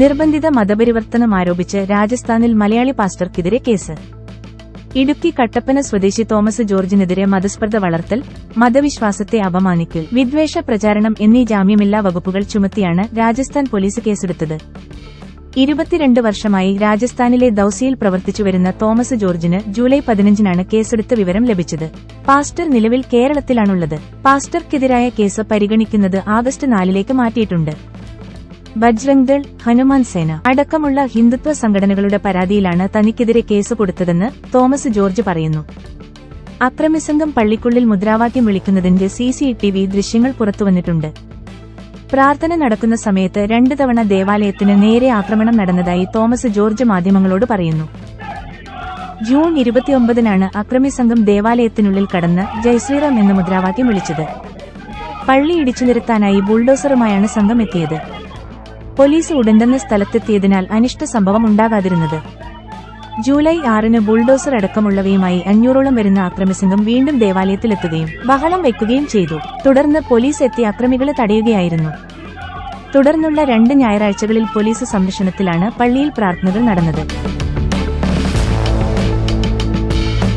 നിർബന്ധിത മതപരിവർത്തനം ആരോപിച്ച് രാജസ്ഥാനിൽ മലയാളി പാസ്റ്റർക്കെതിരെ കേസ്. ഇടുക്കി കട്ടപ്പന സ്വദേശി തോമസ് ജോർജിനെതിരെ മതസ്പർദ്ധ വളർത്തൽ, മതവിശ്വാസത്തെ അപമാനിക്കൽ, വിദ്വേഷ പ്രചാരണം എന്നീ ജാമ്യമില്ലാ വകുപ്പുകൾ ചുമത്തിയാണ് രാജസ്ഥാൻ പോലീസ് കേസെടുത്തത്. 22 വർഷമായി രാജസ്ഥാനിലെ ദൌസയിൽ പ്രവർത്തിച്ചുവരുന്ന തോമസ് ജോർജിന് ജൂലൈ 15-നാണ് കേസെടുത്ത വിവരം ലഭിച്ചത്. പാസ്റ്റർ നിലവിൽ കേരളത്തിലാണുള്ളത്. പാസ്റ്റർക്കെതിരായ കേസ് പരിഗണിക്കുന്നത് ആഗസ്റ്റ് 4-ലേക്ക് മാറ്റിയിട്ടുണ്ട്. ബജ്രംഗ് ദൾ, ഹനുമാൻ സേന അടക്കമുള്ള ഹിന്ദുത്വ സംഘടനകളുടെ പരാതിയിലാണ് തനിക്കെതിരെ കേസ് കൊടുത്തതെന്ന് തോമസ് ജോർജ് പറയുന്നു. അക്രമിസംഘം പള്ളിക്കുള്ളിൽ മുദ്രാവാക്യം വിളിക്കുന്നതിന്റെ CCTV ദൃശ്യങ്ങൾ പുറത്തുവന്നിട്ടുണ്ട്. പ്രാർത്ഥന നടക്കുന്ന സമയത്ത് 2 തവണ ദേവാലയത്തിന് നേരെ ആക്രമണം നടന്നതായി തോമസ് ജോർജ് മാധ്യമങ്ങളോട് പറയുന്നു. ജൂൺ 29-നാണ് അക്രമിസംഘം ദേവാലയത്തിനുള്ളിൽ കടന്ന് ജയ്ശ്രീറാം എന്ന മുദ്രാവാക്യം വിളിച്ചത്. പള്ളി ഇടിച്ചു നിരത്താനായി ബുൾഡോസറുമായാണ് സംഘം എത്തിയത്. പോലീസ് ഉടൻതന്നെ സ്ഥലത്തെത്തിയതിനാൽ അനിഷ്ട സംഭവം ഉണ്ടാകാതിരുന്നത്. ജൂലൈ 6-ന് ബുൾഡോസർ അടക്കമുള്ളവയുമായി 500ഓളം വരുന്ന അക്രമിസംഘം വീണ്ടും ദേവാലയത്തിലെത്തുകയും ബഹളം വയ്ക്കുകയും ചെയ്തു. തുടർന്ന് പോലീസ് എത്തി അക്രമികളെ തടയുകയായിരുന്നു. തുടർന്നുള്ള 2 ഞായറാഴ്ചകളിൽ പോലീസ് സംരക്ഷണത്തിലാണ് പള്ളിയിൽ പ്രാർത്ഥനകൾ നടന്നത്.